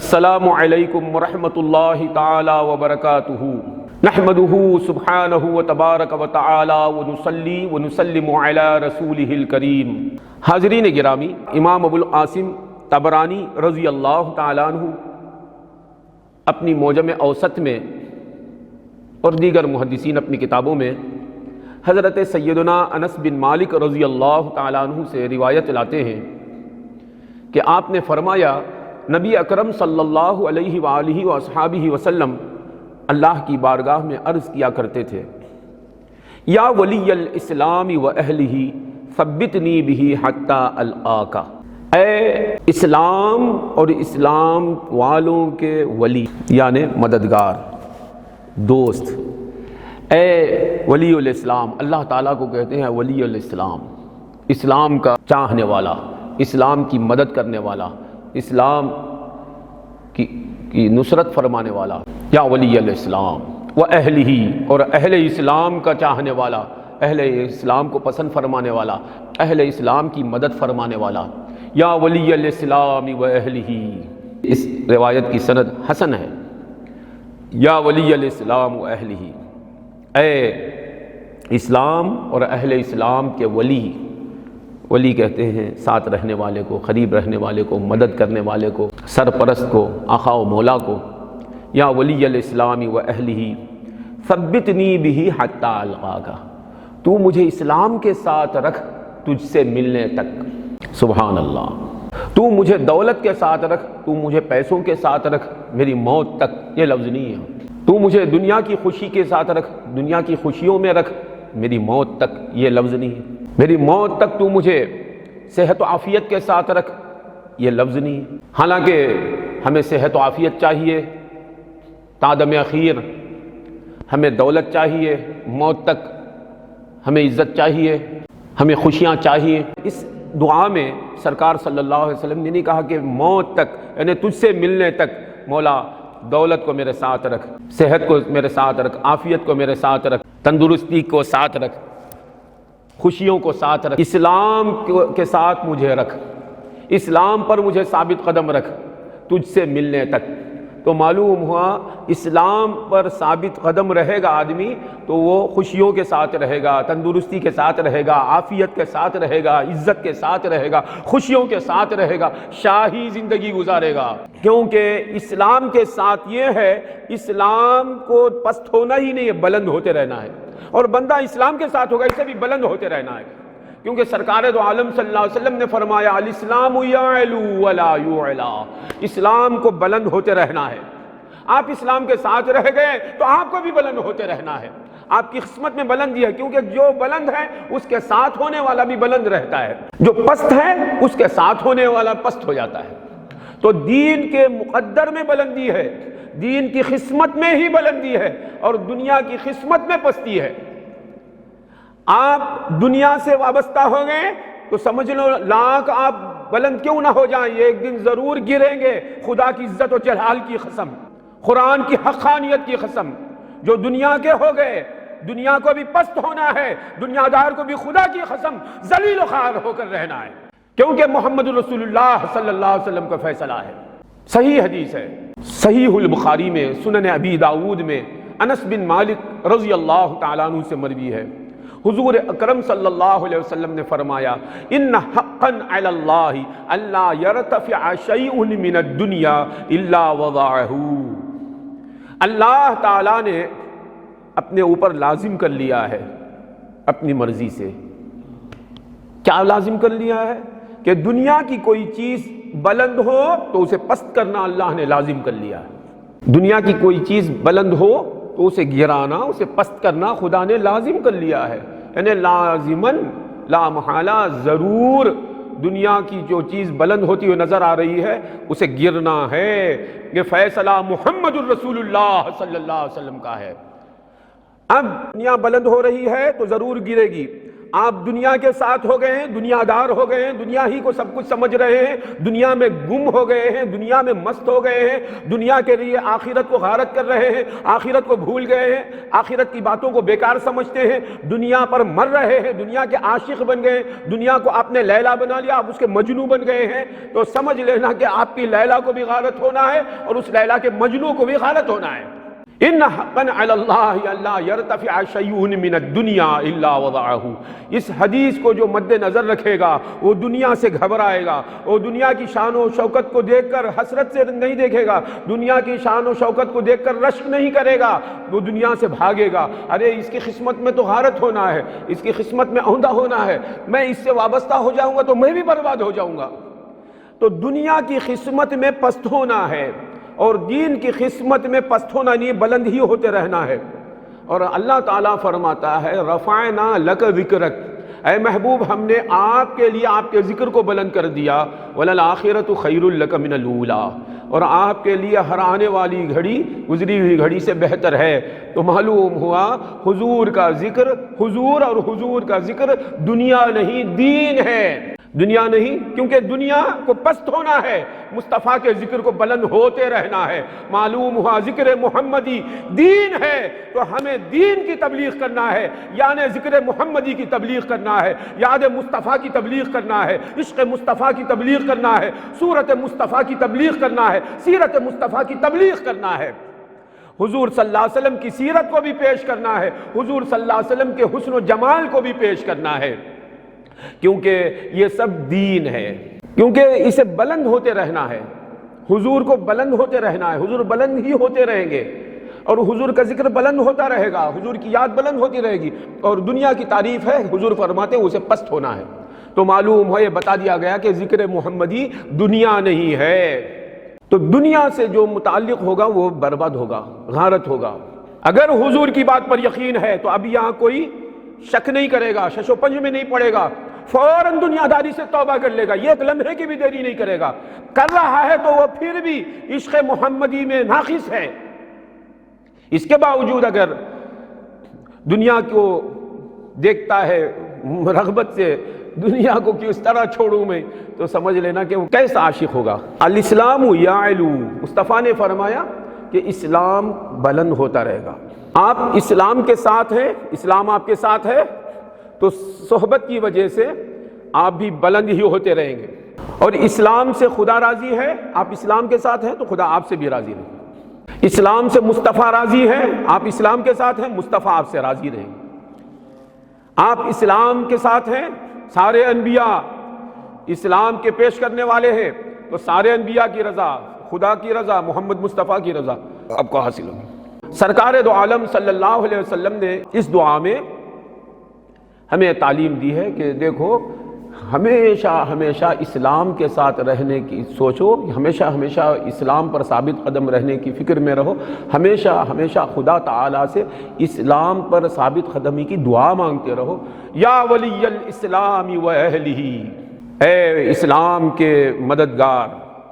السلام علیکم ورحمۃ اللہ تعالی وبرکاتہ نحمدہ سبحانہ وتبارک وتعالی ونصلی ونسلم علی رسولہ الکریم۔ حاضرین گرامی، امام ابو القاسم طبرانی رضی اللہ تعالی عنہ اپنی معجم اوسط میں اور دیگر محدثین اپنی کتابوں میں حضرت سیدنا انس بن مالک رضی اللہ تعالی عنہ سے روایت لاتے ہیں کہ آپ نے فرمایا، نبی اکرم صلی اللہ علیہ وآلہ وصحابہ وسلم اللہ کی بارگاہ میں عرض کیا کرتے تھے، یا ولی الاسلام و اہلہ ثبتنی بہ حتی الآک۔ اے اسلام اور اسلام والوں کے ولی یعنی مددگار، دوست، اے ولی الاسلام، اللہ تعالیٰ کو کہتے ہیں ولی الاسلام، اسلام کا چاہنے والا، اسلام کی مدد کرنے والا، اسلام کی نصرت فرمانے والا، یا ولی الاسلام و اہلہ، اور اہل اسلام کا چاہنے والا، اہل اسلام کو پسند فرمانے والا، اہل اسلام کی مدد فرمانے والا، یا ولی الاسلام و اہلہ۔ اس روایت کی سند حسن ہے، یا ولی الاسلام و اہلہ، اے اسلام اور اہل اسلام کے ولی۔ ولی کہتے ہیں ساتھ رہنے والے کو، قریب رہنے والے کو، مدد کرنے والے کو، سرپرست کو، آقا و مولا کو۔ یا ولی الاسلام و اہلہ ثبتنی بہ حتی القاک، تو مجھے اسلام کے ساتھ رکھ تجھ سے ملنے تک۔ سبحان اللہ۔ تو مجھے دولت کے ساتھ رکھ، تو مجھے پیسوں کے ساتھ رکھ، میری موت تک، یہ لفظ نہیں ہے۔ تو مجھے دنیا کی خوشی کے ساتھ رکھ، دنیا کی خوشیوں میں رکھ، میری موت تک، یہ لفظ نہیں ہے۔ میری موت تک تو مجھے صحت و عافیت کے ساتھ رکھ، یہ لفظ نہیں ہے۔ حالانکہ ہمیں صحت و عافیت چاہیے تا دم اخیر، ہمیں دولت چاہیے موت تک، ہمیں عزت چاہیے، ہمیں خوشیاں چاہیے۔ اس دعا میں سرکار صلی اللہ علیہ وسلم نے نہیں کہا کہ موت تک، یعنی تجھ سے ملنے تک مولا دولت کو میرے ساتھ رکھ، صحت کو میرے ساتھ رکھ، عافیت کو میرے ساتھ رکھ، تندرستی کو ساتھ رکھ، خوشیوں کو ساتھ رکھ، اسلام کے ساتھ مجھے رکھ، اسلام پر مجھے ثابت قدم رکھ تجھ سے ملنے تک۔ تو معلوم ہوا اسلام پر ثابت قدم رہے گا آدمی تو وہ خوشیوں کے ساتھ رہے گا، تندرستی کے ساتھ رہے گا، عافیت کے ساتھ رہے گا، عزت کے ساتھ رہے گا، خوشیوں کے ساتھ رہے گا، شاہی زندگی گزارے گا۔ کیونکہ اسلام کے ساتھ یہ ہے، اسلام کو پست ہونا ہی نہیں ہے، بلند ہوتے رہنا ہے، اور بندہ اسلام کے ساتھ ہوگا اسے بھی بلند ہوتے رہنا ہے۔ کیونکہ سرکار دو عالم صلی اللہ علیہ وسلم نے فرمایا، الاسلام یعلو ولا یعلا، اسلام کو بلند ہوتے رہنا ہے۔ آپ اسلام کے ساتھ رہ گئے تو آپ کو بھی بلند ہوتے رہنا ہے۔ آپ کی قسمت میں بلندی ہے، کیونکہ جو بلند ہے اس کے ساتھ ہونے والا بھی بلند رہتا ہے، جو پست ہے اس کے ساتھ ہونے والا پست ہو جاتا ہے۔ تو دین کے مقدر میں بلندی ہے، دین کی قسمت میں ہی بلندی ہے، اور دنیا کی قسمت میں پستی ہے۔ آپ دنیا سے وابستہ ہو گئے تو سمجھ لو لاکھ آپ بلند کیوں نہ ہو جائیں، یہ ایک دن ضرور گریں گے۔ خدا کی عزت و جلال کی قسم، قرآن کی حقانیت کی قسم، جو دنیا کے ہو گئے، دنیا کو بھی پست ہونا ہے، دنیا دار کو بھی خدا کی قسم ذلیل و خوار ہو کر رہنا ہے، کیونکہ محمد رسول اللہ صلی اللہ علیہ وسلم کا فیصلہ ہے۔ صحیح حدیث ہے، صحیح البخاری میں، سنن ابی داود میں، انس بن مالک رضی اللہ تعالیٰ عنہ سے مروی ہے، حضور اکرم صلی اللہ علیہ وسلم نے فرمایا، ان حقا علی اللہ الا یرتفع شیء من الدنیا الا وضعہ۔ اللہ تعالیٰ نے اپنے اوپر لازم کر لیا ہے اپنی مرضی سے، کیا لازم کر لیا ہے؟ کہ دنیا کی کوئی چیز بلند ہو تو اسے پست کرنا اللہ نے لازم کر لیا ہے۔ دنیا کی کوئی چیز بلند ہو تو اسے گرانا، اسے پست کرنا خدا نے لازم کر لیا ہے، یعنی لازماً لا محالہ ضرور دنیا کی جو چیز بلند ہوتی ہوئی نظر آ رہی ہے اسے گرنا ہے۔ یہ فیصلہ محمد الرسول اللہ صلی اللہ علیہ وسلم کا ہے۔ اب دنیا بلند ہو رہی ہے تو ضرور گرے گی، آپ دنیا کے ساتھ ہو گئے ہیں، دنیا دار ہو گئے ہیں، دنیا ہی کو سب کچھ سمجھ رہے ہیں، دنیا میں گم ہو گئے ہیں، دنیا میں مست ہو گئے ہیں، دنیا کے لیے آخرت کو غارت کر رہے ہیں، آخرت کو بھول گئے ہیں، آخرت کی باتوں کو بیکار سمجھتے ہیں، دنیا پر مر رہے ہیں، دنیا کے عاشق بن گئے، دنیا کو آپ نے لیلا بنا لیا، آپ اس کے مجنو بن گئے ہیں، تو سمجھ لینا کہ آپ کی لیلا کو بھی غارت ہونا ہے اور اس لیلا کے مجنو کو بھی غارت ہونا ہے۔ ان حقا علی اللہ الا یرتفع شیء من الدنیا الا وضعہ، اس حدیث کو جو مد نظر رکھے گا وہ دنیا سے گھبرائے گا، وہ دنیا کی شان و شوکت کو دیکھ کر حسرت سے نہیں دیکھے گا، دنیا کی شان و شوکت کو دیکھ کر رشک نہیں کرے گا، وہ دنیا سے بھاگے گا۔ ارے اس کی قسمت میں تو غارت ہونا ہے، اس کی قسمت میں عہدہ ہونا ہے، میں اس سے وابستہ ہو جاؤں گا تو میں بھی برباد ہو جاؤں گا۔ تو دنیا کی قسمت میں پست ہونا ہے اور دین کی قسمت میں پست ہونا نہیں، بلند ہی ہوتے رہنا ہے۔ اور اللہ تعالیٰ فرماتا ہے رفعنا لک ذکرک، اے محبوب ہم نے آپ کے لیے آپ کے ذکر کو بلند کر دیا، وللآخرۃ خیر لک من الاولی، اور آپ کے لیے ہر آنے والی گھڑی گزری ہوئی گھڑی سے بہتر ہے۔ تو معلوم ہوا حضور کا ذکر، حضور اور حضور کا ذکر دنیا نہیں دین ہے، دنیا نہیں، کیونکہ دنیا کو پست ہونا ہے، مصطفیٰ کے ذکر کو بلند ہوتے رہنا ہے۔ معلوم ہوا ذکر محمدی دین ہے تو ہمیں دین کی تبلیغ کرنا ہے، یعنی ذکر محمدی کی تبلیغ کرنا ہے، یاد مصطفیٰ کی تبلیغ کرنا ہے، عشق مصطفیٰ کی تبلیغ کرنا ہے، صورت مصطفیٰ کی تبلیغ کرنا ہے، سیرت مصطفیٰ کی تبلیغ کرنا ہے، حضور صلی اللہ علیہ وسلم کی سیرت کو بھی پیش کرنا ہے، حضور صلی اللہ علیہ وسلم کے حسن و جمال کو بھی پیش کرنا ہے، کیونکہ یہ سب دین ہے، کیونکہ اسے بلند ہوتے رہنا ہے، حضور کو بلند ہوتے رہنا ہے، حضور بلند ہی ہوتے رہیں گے اور حضور کا ذکر بلند ہوتا رہے گا، حضور کی یاد بلند ہوتی رہے گی، اور دنیا کی تعریف ہے حضور فرماتے ہیں اسے پست ہونا ہے۔ تو معلوم ہو یہ بتا دیا گیا کہ ذکر محمدی دنیا نہیں ہے، تو دنیا سے جو متعلق ہوگا وہ برباد ہوگا، غارت ہوگا۔ اگر حضور کی بات پر یقین ہے تو اب یہاں کوئی شک نہیں کرے گا، شش و پنج میں نہیں پڑے گا، فوراً دنیا داری سے توبہ کر لے گا، یہ ایک لمحے کی بھی دیری نہیں کرے گا، کر رہا ہے تو وہ پھر بھی عشق محمدی میں ناقص ہے۔ اس کے باوجود اگر دنیا کو دیکھتا ہے رغبت سے، دنیا کو کس طرح چھوڑوں میں، تو سمجھ لینا کہ وہ کیسا عاشق ہوگا۔ الاسلام یعلو، مصطفیٰ نے فرمایا کہ اسلام بلند ہوتا رہے گا۔ آپ اسلام کے ساتھ ہیں، اسلام آپ کے ساتھ ہے تو صحبت کی وجہ سے آپ بھی بلند ہی ہوتے رہیں گے، اور اسلام سے خدا راضی ہے، آپ اسلام کے ساتھ ہیں تو خدا آپ سے بھی راضی رہے گا۔ اسلام سے مصطفیٰ راضی ہے، آپ اسلام کے ساتھ ہیں، مصطفیٰ آپ سے راضی رہیں گے۔ آپ اسلام کے ساتھ ہیں، سارے انبیاء اسلام کے پیش کرنے والے ہیں، تو سارے انبیاء کی رضا، خدا کی رضا، محمد مصطفیٰ کی رضا آپ کو حاصل ہوگی۔ سرکار دو عالم صلی اللہ علیہ وسلم نے اس دعا میں ہمیں تعلیم دی ہے کہ دیکھو ہمیشہ ہمیشہ اسلام کے ساتھ رہنے کی سوچو، ہمیشہ ہمیشہ اسلام پر ثابت قدم رہنے کی فکر میں رہو، ہمیشہ ہمیشہ خدا تعالیٰ سے اسلام پر ثابت قدمی کی دعا مانگتے رہو۔ یا ولی الاسلام و اہلہ، اے اسلام کے مددگار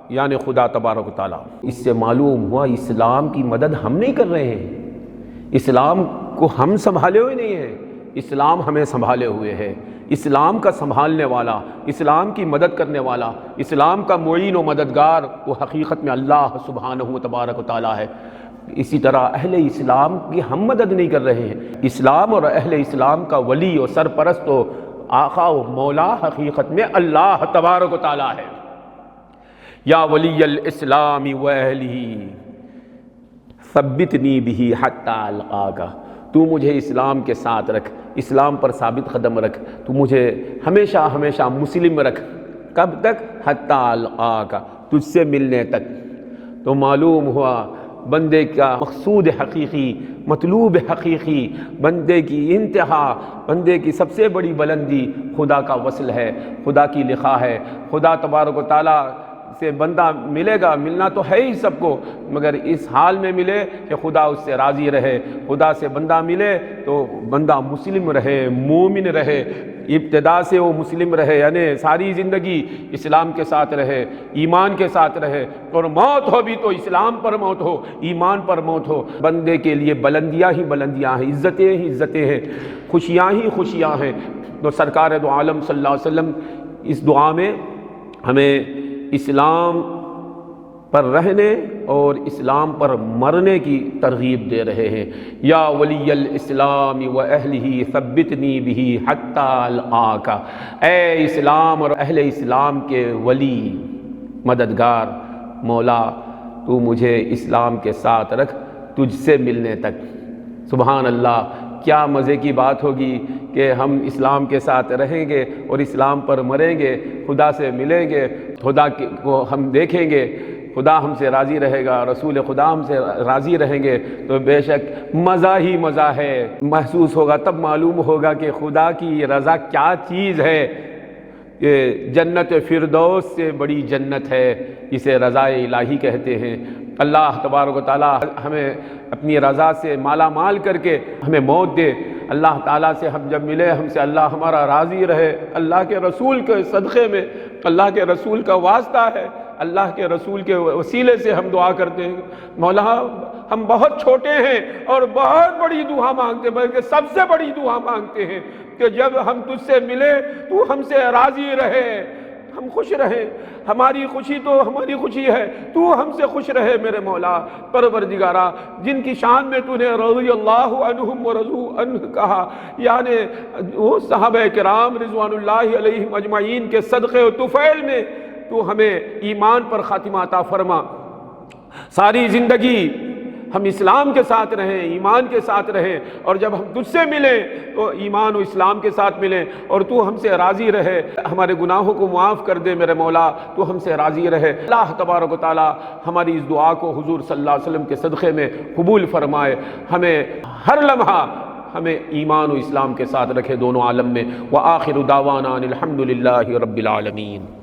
یعنی خدا تبارک و تعالیٰ۔ اس سے معلوم ہوا اسلام کی مدد ہم نہیں کر رہے ہیں، اسلام کو ہم سنبھالے ہوئے نہیں ہیں، اسلام ہمیں سنبھالے ہوئے ہے۔ اسلام کا سنبھالنے والا، اسلام کی مدد کرنے والا، اسلام کا معین و مددگار وہ حقیقت میں اللہ سبحانہ و تبارک و تعالیٰ ہے۔ اسی طرح اہل اسلام کی ہم مدد نہیں کر رہے ہیں، اسلام اور اہل اسلام کا ولی و سرپرست و آقا و مولا حقیقت میں اللہ تبارک و تعالیٰ ہے۔ یا ولی الاسلام و اہلہ ثبتنی بہ حتی القاک، تو مجھے اسلام کے ساتھ رکھ، اسلام پر ثابت قدم رکھ، تو مجھے ہمیشہ ہمیشہ مسلم رکھ، کب تک؟ حتی القاک، تجھ سے ملنے تک۔ تو معلوم ہوا بندے کا مقصود حقیقی، مطلوب حقیقی، بندے کی انتہا، بندے کی سب سے بڑی بلندی خدا کا وصل ہے، خدا کی لقاء ہے۔ خدا تبارک و تعالیٰ سے بندہ ملے گا، ملنا تو ہے ہی سب کو، مگر اس حال میں ملے کہ خدا اس سے راضی رہے۔ خدا سے بندہ ملے تو بندہ مسلم رہے، مومن رہے، ابتدا سے وہ مسلم رہے، یعنی ساری زندگی اسلام کے ساتھ رہے، ایمان کے ساتھ رہے، اور موت ہو بھی تو اسلام پر موت ہو، ایمان پر موت ہو۔ بندے کے لیے بلندیاں ہی بلندیاں ہیں، عزتیں ہی عزتیں ہیں، خوشیاں ہی خوشیاں ہیں۔ تو سرکار دو عالم صلی اللہ علیہ وسلم اس دعا میں ہمیں اسلام پر رہنے اور اسلام پر مرنے کی ترغیب دے رہے ہیں۔ یا ولی الاسلام و اہلہ ثبتنی بہ حتی الآک، اے اسلام اور اہل اسلام کے ولی، مددگار، مولا تو مجھے اسلام کے ساتھ رکھ تجھ سے ملنے تک۔ سبحان اللہ، کیا مزے کی بات ہوگی کہ ہم اسلام کے ساتھ رہیں گے اور اسلام پر مریں گے، خدا سے ملیں گے، خدا کو ہم دیکھیں گے، خدا ہم سے راضی رہے گا، رسول خدا ہم سے راضی رہیں گے، تو بے شک مزہ ہی مزہ ہے۔ محسوس ہوگا، تب معلوم ہوگا کہ خدا کی رضا کیا چیز ہے۔ کہ جنت فردوس سے بڑی جنت ہے، جسے رضا الہی کہتے ہیں۔ اللہ تبارک و تعالی ہمیں اپنی رضا سے مالا مال کر کے ہمیں موت دے۔ اللہ تعالیٰ سے ہم جب ملے، ہم سے اللہ ہمارا راضی رہے۔ اللہ کے رسول کے صدقے میں، اللہ کے رسول کا واسطہ ہے، اللہ کے رسول کے وسیلے سے ہم دعا کرتے ہیں۔ مولا ہم بہت چھوٹے ہیں اور بہت بڑی دعا مانگتے ہیں، بلکہ سب سے بڑی دعا مانگتے ہیں کہ جب ہم تجھ سے ملے تو ہم سے راضی رہے، ہم خوش رہیں۔ ہماری خوشی تو ہماری خوشی ہے، تو ہم سے خوش رہے میرے مولا پروردگارا۔ جن کی شان میں تو نے رضی اللہ عنہم ورضوا عنہ کہا، یعنی وہ صحابہ کرام رضوان اللہ علیہم اجمعین کے صدقے و طفیل میں تو ہمیں ایمان پر خاتمہ عطا فرما۔ ساری زندگی ہم اسلام کے ساتھ رہیں، ایمان کے ساتھ رہیں، اور جب ہم تجھ سے ملیں تو ایمان و اسلام کے ساتھ ملیں، اور تو ہم سے راضی رہے، ہمارے گناہوں کو معاف کر دے میرے مولا، تو ہم سے راضی رہے۔ اللہ تبارک و تعالی ہماری اس دعا کو حضور صلی اللہ علیہ وسلم کے صدقے میں قبول فرمائے، ہمیں ہر لمحہ ہمیں ایمان و اسلام کے ساتھ رکھے دونوں عالم میں۔ وآخر دعوانا الحمد للہ رب العالمین۔